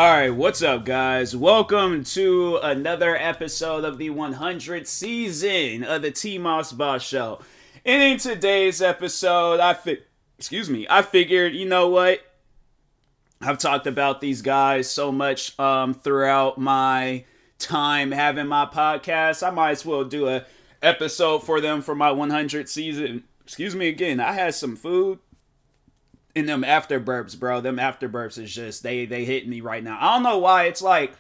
Alright, what's up, guys? Welcome to another episode of the 100th season of the TMossBoss show. And in today's episode, I figured, you know what? I've talked about these guys so much throughout my time having my podcast. I might as well do a episode for them for my 100th season. Excuse me again. I had some food. And them afterburps, bro. Them afterburps is just, they hit me right now. I don't know why. It's like,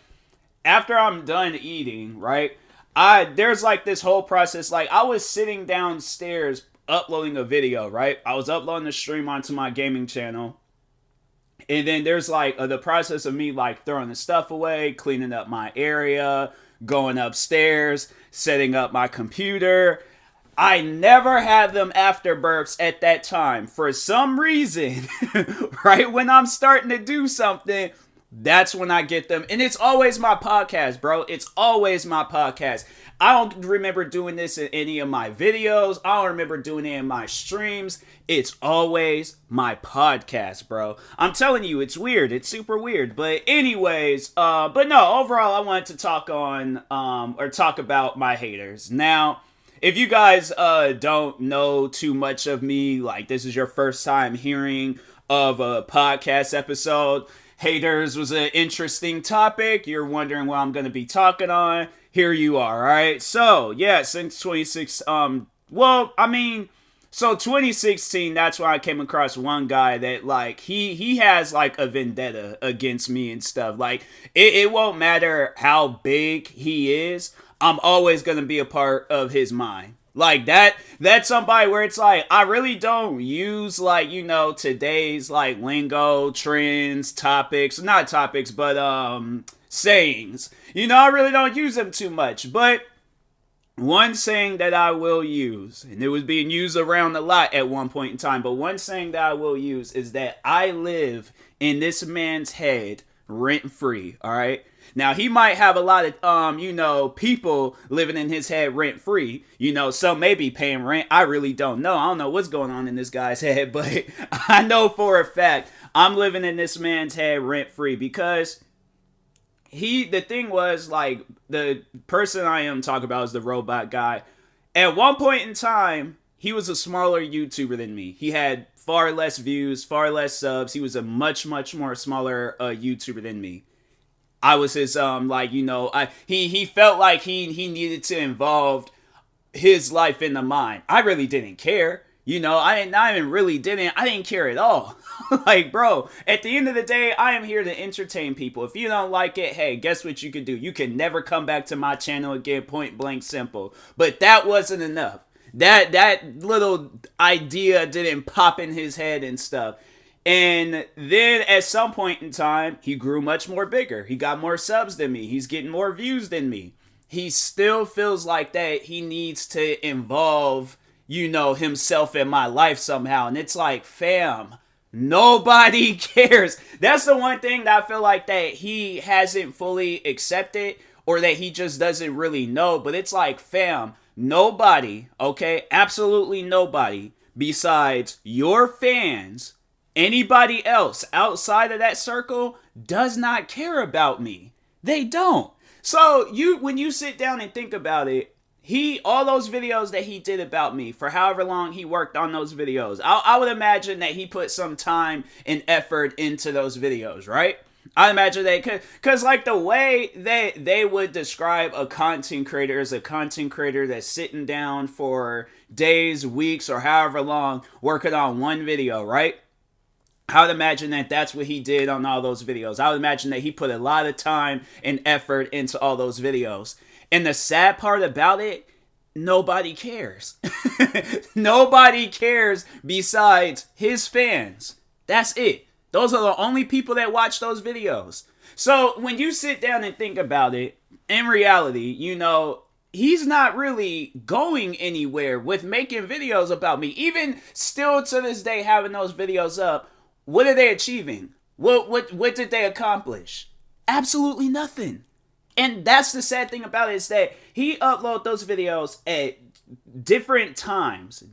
after I'm done eating, right? There's like this whole process. Like, I was sitting downstairs uploading a video, right? I was uploading the stream onto my gaming channel. And then there's like the process of me like throwing the stuff away, cleaning up my area, going upstairs, setting up my computer. I never had them afterburps at that time. For some reason, right when I'm starting to do something, that's when I get them. And it's always my podcast, bro. It's always my podcast. I don't remember doing this in any of my videos. I don't remember doing it in my streams. It's always my podcast, bro. I'm telling you, it's weird. It's super weird. But anyways, but no, overall, I wanted to talk about my haters. Now, if you guys don't know too much of me, like this is your first time hearing of a podcast episode, haters was an interesting topic. You're wondering what I'm going to be talking on. Here you are, all right? So, yeah, since 2016, that's why I came across one guy that, like, he has, like, a vendetta against me and stuff. Like, it won't matter how big he is. I'm always going to be a part of his mind. Like, that's somebody where it's like, I really don't use, like, you know, today's, like, lingo, trends, topics. Not topics, but, sayings. You know, I really don't use them too much. But one saying that I will use, and it was being used around a lot at one point in time, but one saying that I will use is that I live in this man's head rent-free, all right? Now, he might have a lot of, people living in his head rent-free. You know, some may be paying rent. I really don't know. I don't know what's going on in this guy's head, but I know for a fact I'm living in this man's head rent-free because the thing was, like, the person I am talking about is the robot guy. At one point in time, he was a smaller YouTuber than me. He had far less views, far less subs. He was a much, much more smaller YouTuber than me. I was his, he felt like he needed to involve his life in the mine. I really didn't care. You know, I didn't care at all. Like, bro, at the end of the day, I am here to entertain people. If you don't like it, hey, guess what you can do? You can never come back to my channel again, point blank simple. But that wasn't enough. That little idea didn't pop in his head and stuff. And then at some point in time, he grew much more bigger. He got more subs than me. He's getting more views than me. He still feels like that he needs to involve, you know, himself in my life somehow. And it's like, fam, nobody cares. That's the one thing that I feel like that he hasn't fully accepted or that he just doesn't really know. But it's like, fam, nobody, okay, absolutely nobody besides your fans, anybody else outside of that circle does not care about me. They don't. So when you sit down and think about it, all those videos that he did about me for however long he worked on those videos, I would imagine that he put some time and effort into those videos, right? I imagine that because like the way that they would describe a content creator as a content creator that's sitting down for days, weeks, or however long working on one video, right? I would imagine that that's what he did on all those videos. I would imagine that he put a lot of time and effort into all those videos. And the sad part about it, nobody cares. Nobody cares besides his fans. That's it. Those are the only people that watch those videos. So when you sit down and think about it, in reality, you know, he's not really going anywhere with making videos about me. Even still to this day having those videos up, what are they achieving? What did they accomplish? Absolutely nothing. And that's the sad thing about it is that he upload those videos at different times,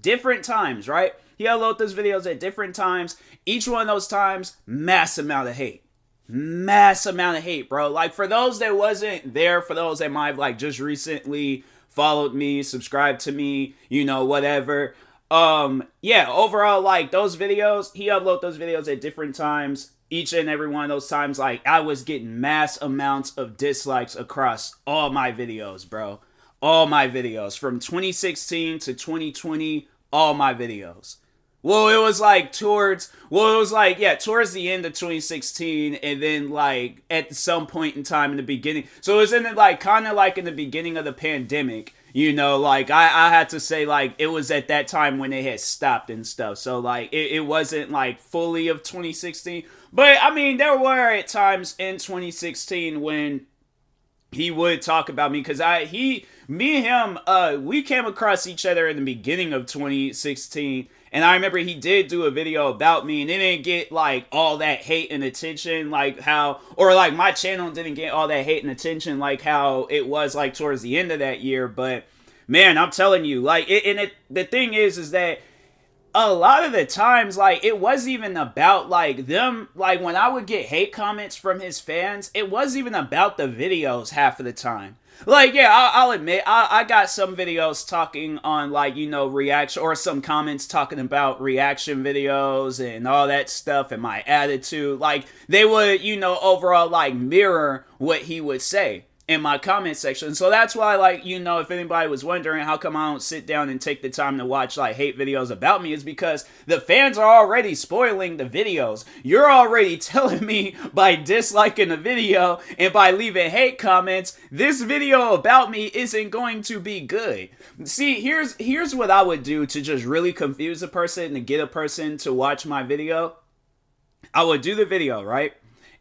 right? He upload those videos at different times. Each one of those times, mass amount of hate. mass amount of hate, bro. Like, for those that wasn't there, for those that might have like just recently followed me, subscribed to me, whatever. Yeah, overall, like, those videos, he uploaded those videos at different times. Each and every one of those times, like, I was getting mass amounts of dislikes across all my videos, bro. All my videos from 2016 to 2020, all my videos. Well, it was like towards the end of 2016, and then like at some point in time in the beginning. So it was in the, like, kind of like in the beginning of the pandemic, like I had to say, like, it was at that time when they had stopped and stuff. So like it wasn't like fully of 2016, but I mean there were at times in 2016 when he would talk about me, because me and him, we came across each other in the beginning of 2016, and I remember he did do a video about me, and it didn't get like all that hate and attention like how, or like my channel didn't get all that hate and attention like how it was like towards the end of that year. But man, I'm telling you, like, the thing is that a lot of the times, like, it wasn't even about, like, them, like, when I would get hate comments from his fans, it wasn't even about the videos half of the time. Like, yeah, I'll admit, I got some videos talking on, like, reaction, or some comments talking about reaction videos and all that stuff and my attitude. Like, they would, overall, like, mirror what he would say in my comment section. So that's why, like, if anybody was wondering how come I don't sit down and take the time to watch like hate videos about me, is because the fans are already spoiling the videos. You're already telling me by disliking the video and by leaving hate comments, this video about me isn't going to be good. See, here's what I would do to just really confuse a person and to get a person to watch my video. I would do the video, right?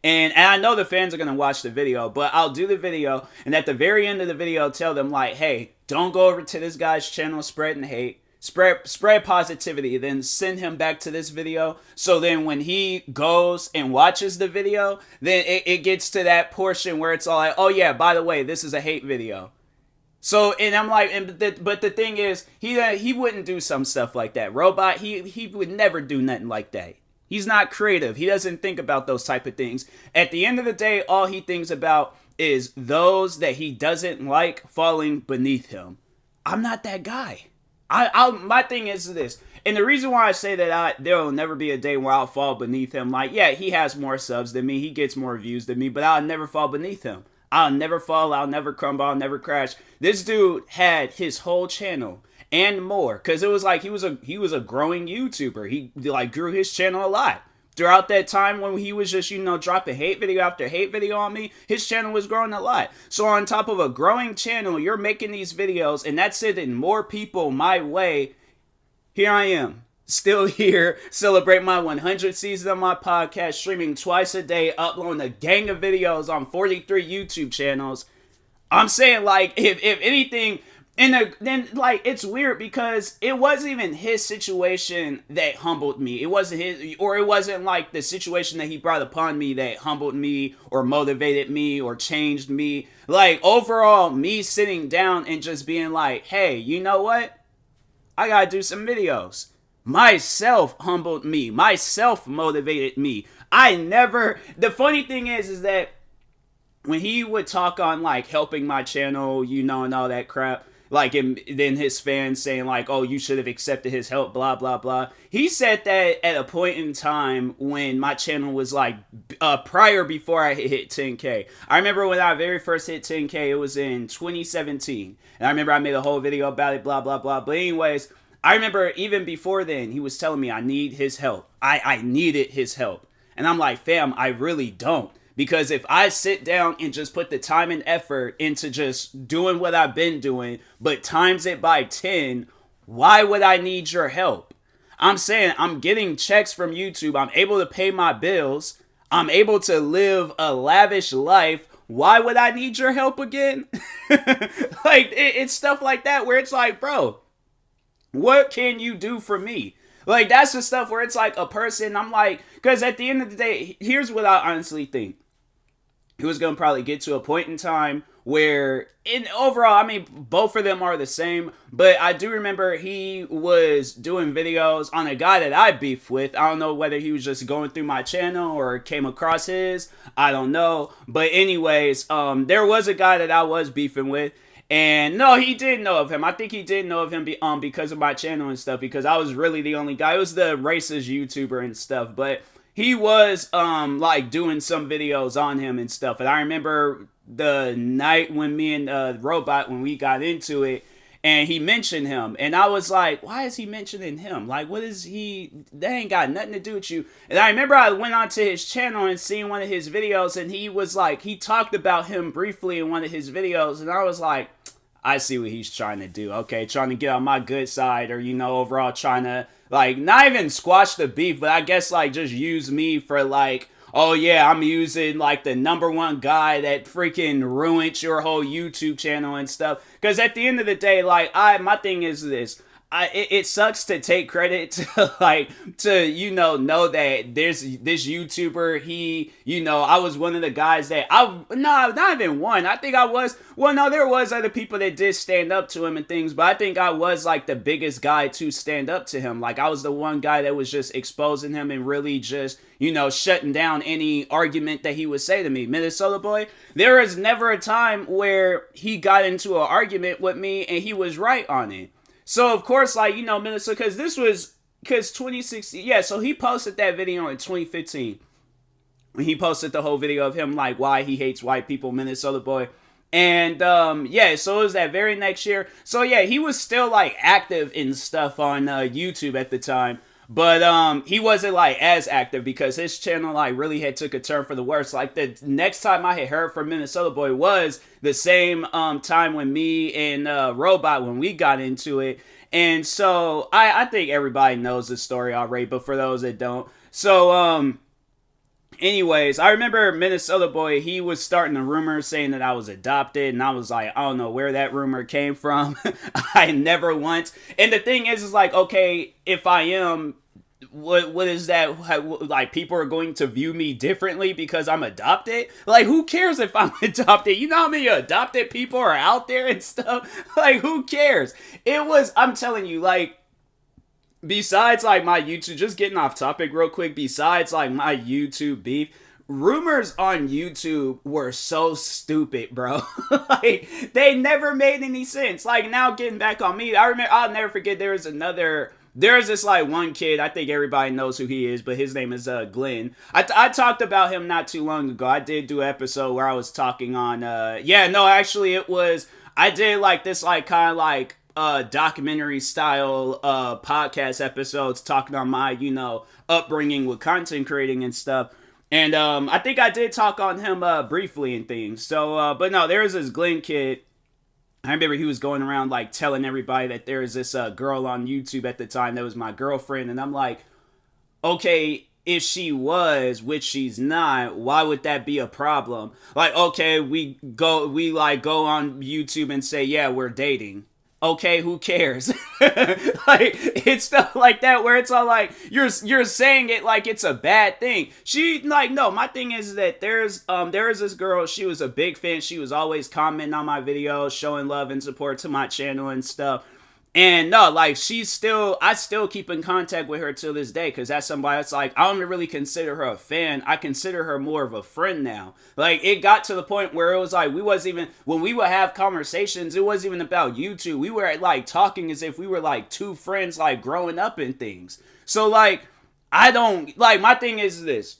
And I know the fans are going to watch the video, but I'll do the video, and at the very end of the video, tell them, like, hey, don't go over to this guy's channel spreading hate, spread positivity, then send him back to this video. So then when he goes and watches the video, then it gets to that portion where it's all like, oh yeah, by the way, this is a hate video. So, and I'm like, but the thing is, he wouldn't do some stuff like that. Robot, he would never do nothing like that. He's not creative. He doesn't think about those type of things. At the end of the day, all he thinks about is those that he doesn't like falling beneath him. I'm not that guy. My thing is this, and the reason why I say that there will never be a day where I'll fall beneath him. Like, yeah, he has more subs than me. He gets more views than me, but I'll never fall beneath him. I'll never fall. I'll never crumble. I'll never crash. This dude had his whole channel and more, because it was like he was a growing YouTuber. He like grew his channel a lot throughout that time when he was just dropping hate video after hate video on me. His channel was growing a lot. So on top of a growing channel, you're making these videos, and that's sending more people my way. Here I am, still here, celebrate my 100th season of my podcast, streaming twice a day, uploading a gang of videos on 43 YouTube channels. I'm saying, like, if anything. And then, like, it's weird because it wasn't even his situation that humbled me. It wasn't like the situation that he brought upon me that humbled me or motivated me or changed me. Like, overall, me sitting down and just being like, hey, you know what? I gotta do some videos. Myself humbled me. Myself motivated me. The funny thing is that when he would talk on, like, helping my channel, and all that crap, like, and then his fans saying, like, oh, you should have accepted his help, blah, blah, blah. He said that at a point in time when my channel was, like, before I hit 10K. I remember when I very first hit 10K, it was in 2017. And I remember I made a whole video about it, blah, blah, blah. But anyways, I remember even before then, he was telling me I need his help. I needed his help. And I'm like, fam, I really don't. Because if I sit down and just put the time and effort into just doing what I've been doing, but times it by 10, why would I need your help? I'm saying I'm getting checks from YouTube. I'm able to pay my bills. I'm able to live a lavish life. Why would I need your help again? Like, it's stuff like that where it's like, bro, what can you do for me? Like, that's the stuff where it's like a person, I'm like, because at the end of the day, here's what I honestly think. he was going to probably get to a point in time where, in overall, I mean, both of them are the same, but I do remember he was doing videos on a guy that I beefed with. I don't know whether he was just going through my channel or came across his, I don't know, but anyways, there was a guy that I was beefing with, and no, he did know of him. I think he did know of him because of my channel and stuff, because I was really the only guy. It was the racist YouTuber and stuff, but he was like doing some videos on him and stuff. And I remember the night when me and Robot, when we got into it, and he mentioned him, and I was like, why is he mentioning him? Like, what is he? That ain't got nothing to do with you. And I remember I went onto his channel and seen one of his videos, and he was like, he talked about him briefly in one of his videos, and I was like, I see what he's trying to do. Okay, trying to get on my good side, or, you know, overall trying to, like, not even squash the beef, but I guess, like, just use me for, like, oh yeah, I'm using, like, the #1 guy that freaking ruined your whole YouTube channel and stuff. Because at the end of the day, like, my thing is this. It sucks to take credit to, like, to, you know that there's this YouTuber, he, you know, I was one of the guys that, not even one, I think I was, well, no, there was other people that did stand up to him and things, but I think I was, like, the biggest guy to stand up to him. Like, I was the one guy that was just exposing him and really just, you know, shutting down any argument that he would say to me. Minnesota boy, there is never a time where he got into an argument with me and he was right on it. So, of course, like, you know, Minnesota, because 2016, yeah, so he posted that video in 2015. He posted the whole video of him, like, why he hates white people, Minnesota boy. And, yeah, so it was that very next year. So, yeah, he was still, like, active in stuff on YouTube at the time. But he wasn't, like, as active because his channel, like, really had took a turn for the worse. Like, the next time I had heard from Minnesota boy was the same time when me and Robot, when we got into it. And so I think everybody knows this story already, but for those that don't. So, anyways, I remember Minnesota boy, he was starting a rumor saying that I was adopted, and I was like, I don't know where that rumor came from. I never once. And the thing is like, okay, if I am, what is that? Like, people are going to view me differently because I'm adopted? Like, who cares if I'm adopted? You know how many adopted people are out there and stuff? Like, who cares? I'm telling you, like, besides, like, my YouTube, just getting off topic real quick, besides, like, my YouTube beef, rumors on YouTube were so stupid, bro. Like, they never made any sense. Like, now getting back on me, I'll never forget, there's this, like, one kid, I think everybody knows who he is, but his name is Glenn. I talked about him not too long ago. I did do an episode where I was talking on, I did, like, this, like, kind of, like, documentary style podcast episodes talking on my, you know, upbringing with content creating and stuff. And I think I did talk on him briefly and things. So, but no, there was this Glenn kid. I remember he was going around, like, telling everybody that there was this girl on YouTube at the time that was my girlfriend. And I'm like, okay, if she was, which she's not, why would that be a problem? Like, okay, we go on YouTube and say, yeah, we're dating. Okay, who cares? Like, it's stuff like that where it's all like, you're saying it like it's a bad thing. No, my thing is that there is this girl, she was a big fan, she was always commenting on my videos, showing love and support to my channel and stuff. And no, like, I still keep in contact with her till this day, because that's somebody that's like, I don't really consider her a fan, I consider her more of a friend now. Like, it got to the point where it was like, when we would have conversations, it wasn't even about YouTube, we were, like, talking as if we were, like, two friends, like, growing up and things. So, like, my thing is this.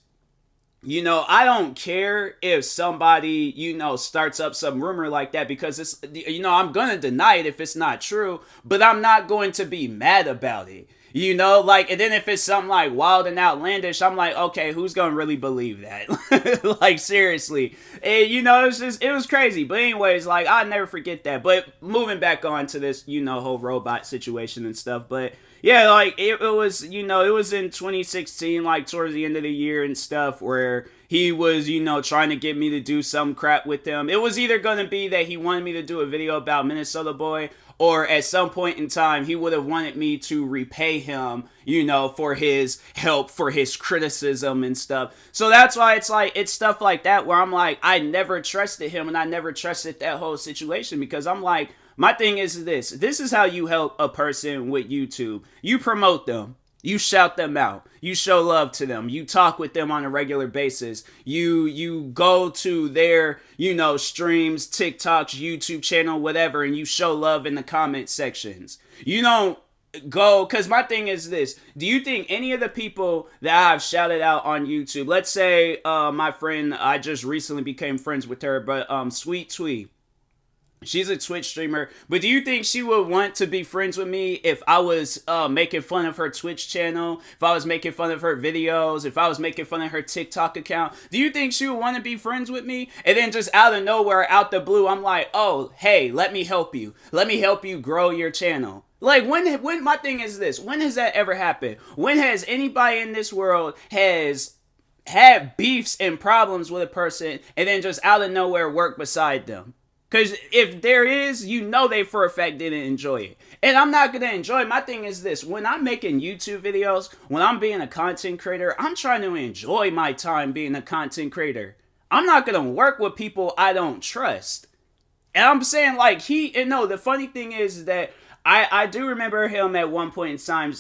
You know, I don't care if somebody, you know, starts up some rumor like that, because it's, you know, I'm going to deny it if it's not true, but I'm not going to be mad about it. You know, like, and then if it's something like wild and outlandish, I'm like, okay, who's going to really believe that? Like, seriously. And, you know, it was crazy. But anyways, like, I'll never forget that. But moving back on to this, you know, whole robot situation and stuff. But yeah, like, it was, you know, it was in 2016, like, towards the end of the year and stuff, where, he was, you know, trying to get me to do some crap with him. It was either going to be that he wanted me to do a video about Minnesota Boy, or at some point in time, he would have wanted me to repay him, you know, for his help, for his criticism and stuff. So that's why it's like, it's stuff like that where I'm like, I never trusted him, and I never trusted that whole situation, because I'm like, my thing is this. This is how you help a person with YouTube. You promote them. You shout them out. You show love to them. You talk with them on a regular basis. You go to their, you know, streams, TikToks, YouTube channel, whatever, and you show love in the comment sections. You don't go, because my thing is this. Do you think any of the people that I've shouted out on YouTube, let's say my friend, I just recently became friends with her, but Sweet Twee, she's a Twitch streamer, but do you think she would want to be friends with me if I was making fun of her Twitch channel, if I was making fun of her videos, if I was making fun of her TikTok account? Do you think she would want to be friends with me? And then just out of nowhere, out the blue, I'm like, oh, hey, let me help you. Let me help you grow your channel. Like, when my thing is this, when has that ever happened? When has anybody in this world has had beefs and problems with a person and then just out of nowhere work beside them? Because if there is, you know they for a fact didn't enjoy it. And I'm not going to enjoy it. My thing is this. When I'm making YouTube videos, when I'm being a content creator, I'm trying to enjoy my time being a content creator. I'm not going to work with people I don't trust. And I'm saying, like, the funny thing is that I do remember him at one point in time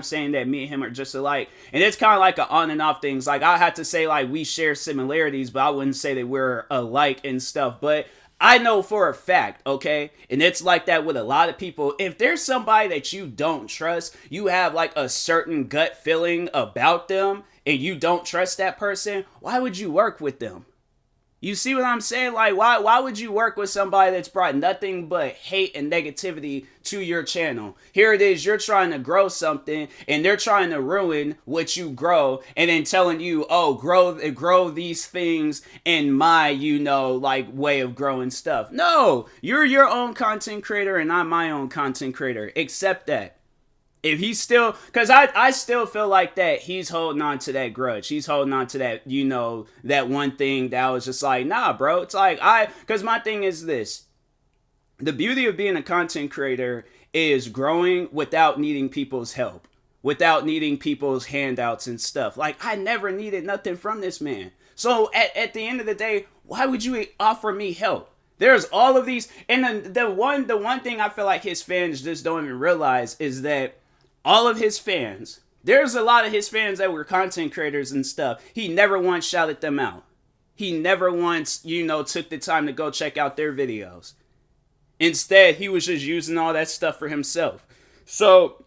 saying that me and him are just alike. And it's kind of like an on and off things. Like, I have to say, like, we share similarities, but I wouldn't say that we're alike and stuff. But I know for a fact, okay? And it's like that with a lot of people. If there's somebody that you don't trust, you have like a certain gut feeling about them, and you don't trust that person, why would you work with them? You see what I'm saying? Like, why would you work with somebody that's brought nothing but hate and negativity to your channel? Here it is, you're trying to grow something, and they're trying to ruin what you grow, and then telling you, oh, grow these things in my, you know, like, way of growing stuff. No, you're your own content creator, and I'm my own content creator. Accept that. If he's still, because I still feel like that he's holding on to that grudge. He's holding on to that, you know, that one thing that I was just like, nah, bro. It's like, because my thing is this. The beauty of being a content creator is growing without needing people's help, without needing people's handouts and stuff. Like, I never needed nothing from this man. So at the end of the day, why would you offer me help? There's all of these, and the one thing I feel like his fans just don't even realize is that all of his fans, there's a lot of his fans that were content creators and stuff. He never once shouted them out. He never once, you know, took the time to go check out their videos. Instead, he was just using all that stuff for himself. So,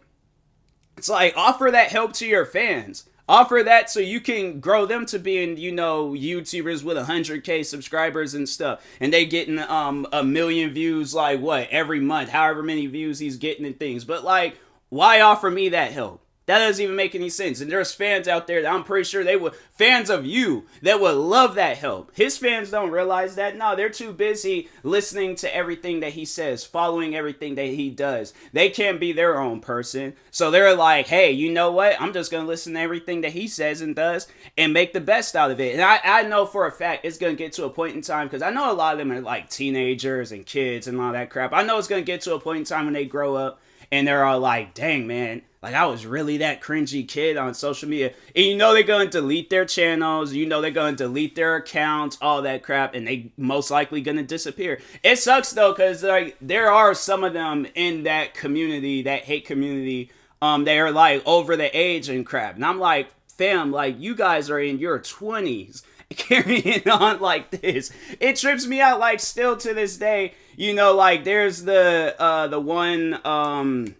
it's like, offer that help to your fans. Offer that so you can grow them to being, you know, YouTubers with 100K subscribers and stuff. And they getting a million views, like, what, every month, however many views he's getting and things. But, like, why offer me that help? That doesn't even make any sense. And there's fans out there that I'm pretty sure they were fans of you that would love that help. His fans don't realize that. No, they're too busy listening to everything that he says, following everything that he does. They can't be their own person. So they're like, hey, you know what? I'm just going to listen to everything that he says and does and make the best out of it. And I know for a fact it's going to get to a point in time, because I know a lot of them are like teenagers and kids and all that crap. I know it's going to get to a point in time when they grow up and they're all like, dang, man, like, I was really that cringy kid on social media. And you know they're going to delete their channels. You know they're going to delete their accounts, all that crap. And they most likely going to disappear. It sucks, though, because like there are some of them in that community, that hate community, they are, like, over the age and crap. And I'm like, fam, like, you guys are in your 20s carrying on like this. It trips me out, like, still to this day. You know, like, there's the one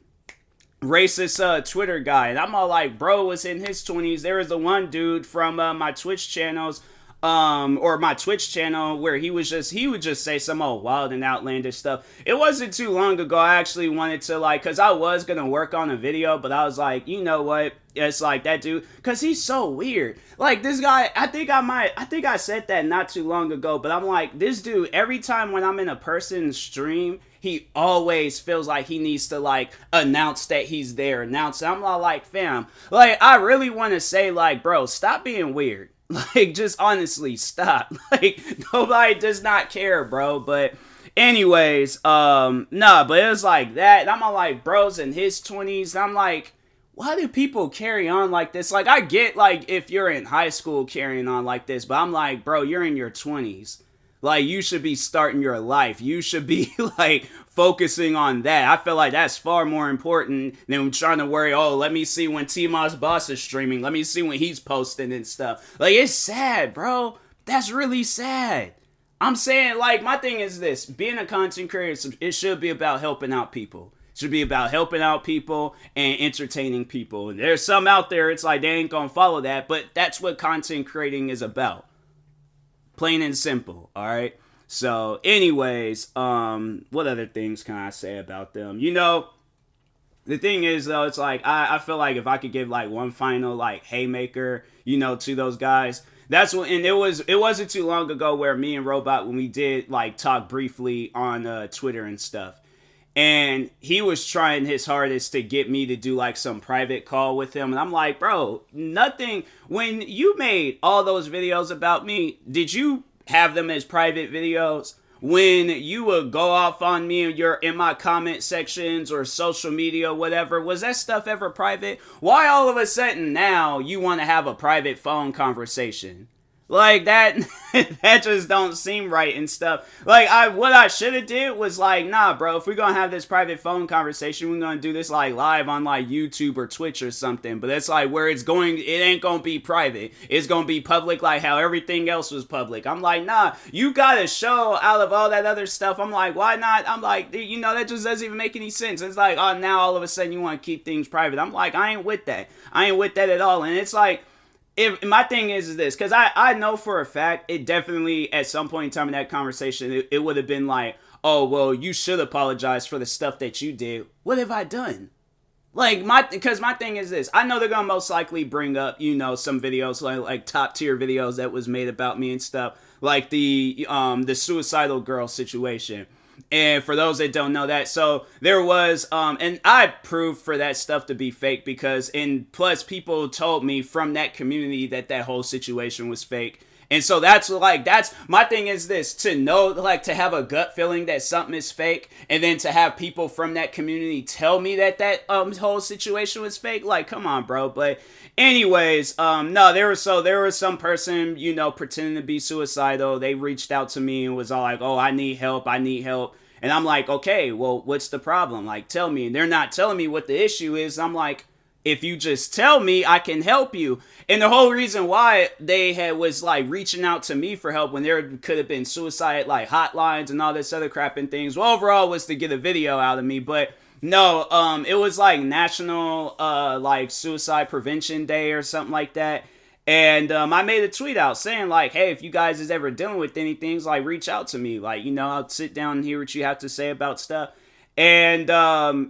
racist Twitter guy, and I'm all like, bro was in his 20s. There was the one dude from my Twitch channels, or my Twitch channel, where he would just say some old wild and outlandish stuff. It wasn't too long ago I actually wanted to, like, because I was gonna work on a video, but I was like, you know what, it's like that dude, because he's so weird. Like, this guy, I think I said that not too long ago, but I'm like, this dude, every time when I'm in a person's stream, he always feels like he needs to, like, announce that he's there, announce it. I'm all like, fam, like, I really want to say, like, bro, stop being weird. Like, just honestly, stop. Like, nobody does not care, bro. But anyways, nah, but it was like that. And I'm all like, bro's in his 20s. I'm like, why do people carry on like this? Like, I get, like, if you're in high school carrying on like this, but I'm like, bro, you're in your 20s. Like, you should be starting your life. You should be, like, focusing on that. I feel like that's far more important than trying to worry, oh, let me see when TMossBoss is streaming. Let me see when he's posting and stuff. Like, it's sad, bro. That's really sad. I'm saying, like, my thing is this. Being a content creator, it should be about helping out people. It should be about helping out people and entertaining people. And there's some out there, it's like, they ain't gonna follow that, but that's what content creating is about. Plain and simple, alright? So, anyways, what other things can I say about them? You know, the thing is, though, it's like, I feel like if I could give, like, one final, like, haymaker, you know, to those guys, that's what, and it wasn't too long ago where me and Robot, when we did, like, talk briefly on Twitter and stuff, and he was trying his hardest to get me to do like some private call with him. And I'm like, bro, nothing. When you made all those videos about me, did you have them as private videos? When you would go off on me in my comment sections or social media, whatever, was that stuff ever private? Why all of a sudden now you want to have a private phone conversation? Like, that that just don't seem right and stuff. Like, what I should have did was like, nah, bro, if we're gonna have this private phone conversation, we're gonna do this like live on like YouTube or Twitch or something. But it's like where it ain't gonna be private. It's gonna be public like how everything else was public. I'm like, nah, you gotta show out of all that other stuff. I'm like, why not? I'm like, you know, that just doesn't even make any sense. It's like, oh, now all of a sudden you want to keep things private. I'm like, I ain't with that. I ain't with that at all. And it's like, if my thing is this, because I know for a fact it definitely at some point in time in that conversation it would have been like, oh well, you should apologize for the stuff that you did. What have I done? Like, because my thing is this, I know they're gonna most likely bring up, you know, some videos like top tier videos that was made about me and stuff, like the suicidal girl situation. And for those that don't know that, so there was, and I proved for that stuff to be fake because, and plus people told me from that community that whole situation was fake. And so that's my thing is this, to know, like, to have a gut feeling that something is fake, and then to have people from that community tell me that whole situation was fake, like, come on, bro. But anyways, no, there was some person, you know, pretending to be suicidal. They reached out to me and was all like, oh, I need help. And I'm like, okay, well, what's the problem? Like, tell me. And they're not telling me what the issue is. I'm like, if you just tell me, I can help you. And the whole reason why they was like reaching out to me for help when there could have been suicide like hotlines and all this other crap and things, well, overall was to get a video out of me. But no, it was like National like Suicide Prevention Day or something like that. And I made a tweet out saying like, hey, if you guys is ever dealing with anything, like, reach out to me. Like, you know, I'll sit down and hear what you have to say about stuff. And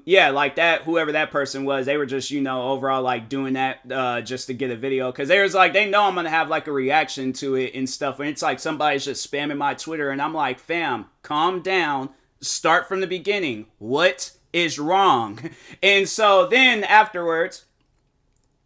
yeah, like that, whoever that person was, they were just, you know, overall like doing that just to get a video, because they was like, they know I'm gonna have like a reaction to it and stuff, and it's like somebody's just spamming my Twitter, and I'm like, fam, calm down, start from the beginning, what is wrong? And so then afterwards,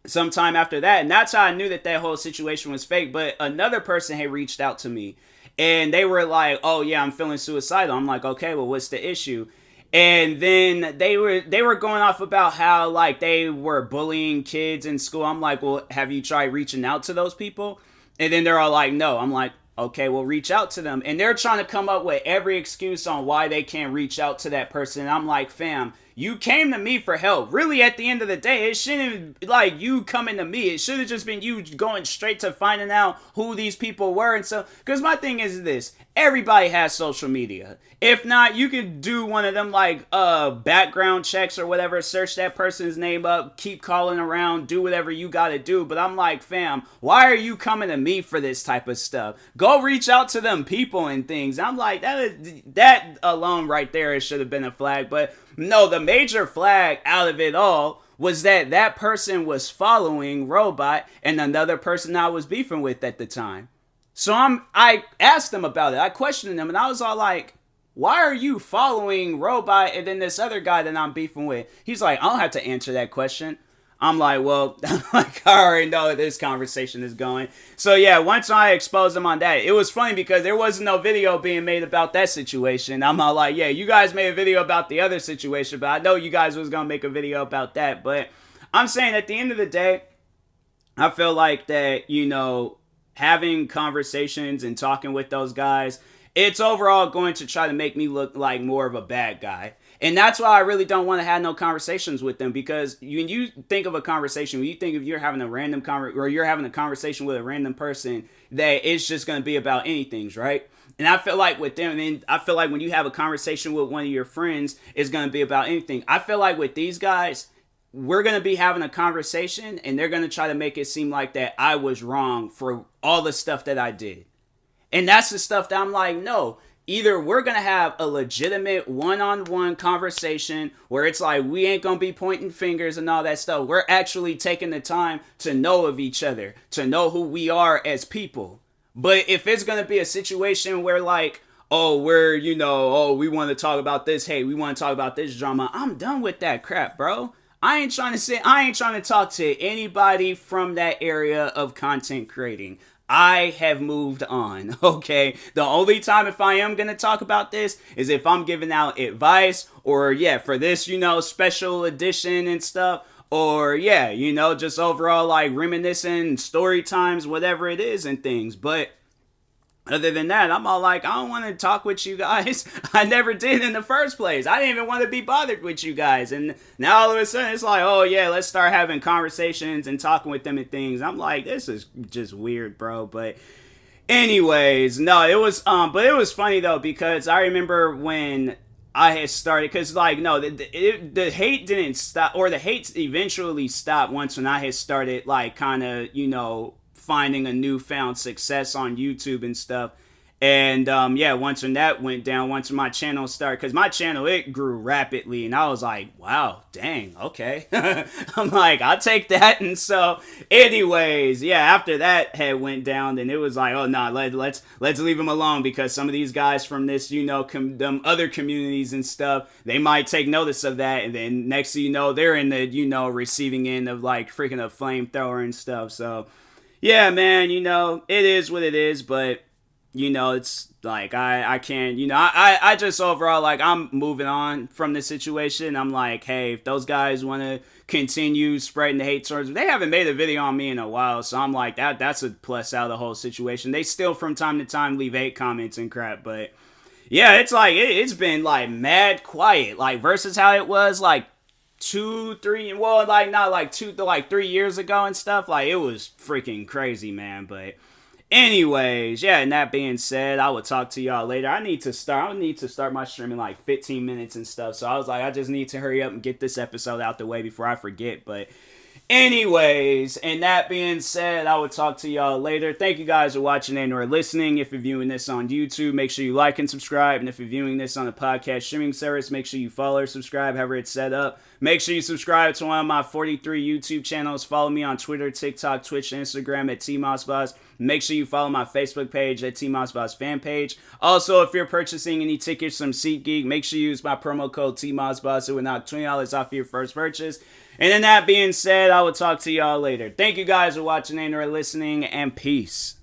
sometime after that, and that's how I knew that whole situation was fake, but another person had reached out to me and they were like, oh yeah, I'm feeling suicidal. I'm like, okay, well, what's the issue? And then they were going off about how like they were bullying kids in school. I'm like, well, have you tried reaching out to those people? And then they're all like, no. I'm like, okay, well, reach out to them. And they're trying to come up with every excuse on why they can't reach out to that person. And I'm like, fam, you came to me for help. Really, at the end of the day, it shouldn't like you coming to me. It should have just been you going straight to finding out who these people were. And so, because my thing is this, everybody has social media. If not, you can do one of them like background checks or whatever, search that person's name up, keep calling around, do whatever you gotta do. But I'm like, fam, why are you coming to me for this type of stuff? Go reach out to them people and things. I'm like, that alone right there, it should have been a flag. But no, the major flag out of it all was that person was following Robot and another person I was beefing with at the time. So I asked them about it. I questioned them, and I was all like, why are you following Robot and then this other guy that I'm beefing with? He's like, I don't have to answer that question. I'm like, well, like I already know where this conversation is going. So yeah, once I exposed them on that, it was funny because there wasn't no video being made about that situation. I'm all like, yeah, you guys made a video about the other situation, but I know you guys was gonna make a video about that. But I'm saying at the end of the day, I feel like that, having conversations and talking with those guys, it's overall going to try to make me look like more of a bad guy. And that's why I really don't want to have no conversations with them, because when you think of a conversation, when you think of you're having a random or you're having a conversation with a random person, that it's just going to be about anything, right? And I feel like with them, and I feel like when you have a conversation with one of your friends, it's going to be about anything. I feel like with these guys, we're going to be having a conversation and they're going to try to make it seem like that I was wrong for all the stuff that I did. And that's the stuff that I'm like, no, either we're going to have a legitimate one-on-one conversation where it's like we ain't going to be pointing fingers and all that stuff. We're actually taking the time to know of each other, to know who we are as people. But if it's going to be a situation where like, oh, we want to talk about this. Hey, we want to talk about this drama. I'm done with that crap, bro. I ain't trying to talk to anybody from that area of content creating. I have moved on, okay? The only time if I am going to talk about this is if I'm giving out advice or, for this, special edition and stuff. Or, just overall, like, reminiscing, story times, whatever it is and things. But other than that, I'm all like, I don't want to talk with you guys. I never did in the first place. I didn't even want to be bothered with you guys. And now all of a sudden, it's like, oh yeah, let's start having conversations and talking with them and things. I'm like, this is just weird, bro. But anyways, no, it was, but it was funny though, because I remember when I had started, because like, no, the hate didn't stop, or the hate eventually stopped once when I had started like kind of, finding a newfound success on YouTube and stuff. And once when that went down, once my channel started, because my channel, it grew rapidly, and I was like, wow, dang, okay. I'm like, I'll take that. And so anyways, after that had went down, then it was like, oh no, let's leave them alone, because some of these guys from this, them other communities and stuff, they might take notice of that, and then next thing you know, they're in the receiving end of like freaking a flamethrower and stuff. So yeah, man, it is what it is, but, it's like, I can't, I just overall, like, I'm moving on from this situation. I'm like, hey, if those guys want to continue spreading the hate towards me, they haven't made a video on me in a while, so I'm like, that's a plus out of the whole situation. They still, from time to time, leave hate comments and crap, but, yeah, it's like, it's been, like, mad quiet, like, versus how it was, like, 3 years ago and stuff. Like, it was freaking crazy, man. But anyways, and that being said, I will talk to y'all later. I need to start my stream in like 15 minutes and stuff. So I was like, I just need to hurry up and get this episode out the way before I forget. But anyways, and that being said, I will talk to y'all later. Thank you guys for watching and or listening. If you're viewing this on YouTube, make sure you like and subscribe. And if you're viewing this on a podcast streaming service, make sure you follow or subscribe, however it's set up. Make sure you subscribe to one of my 43 YouTube channels. Follow me on Twitter, TikTok, Twitch, and Instagram at TMossBoss. Make sure you follow my Facebook page at TMossBoss fan page. Also, if you're purchasing any tickets from SeatGeek, make sure you use my promo code TMossBoss. It will knock $20 off your first purchase. And then that being said, I will talk to y'all later. Thank you guys for watching and or listening, and peace.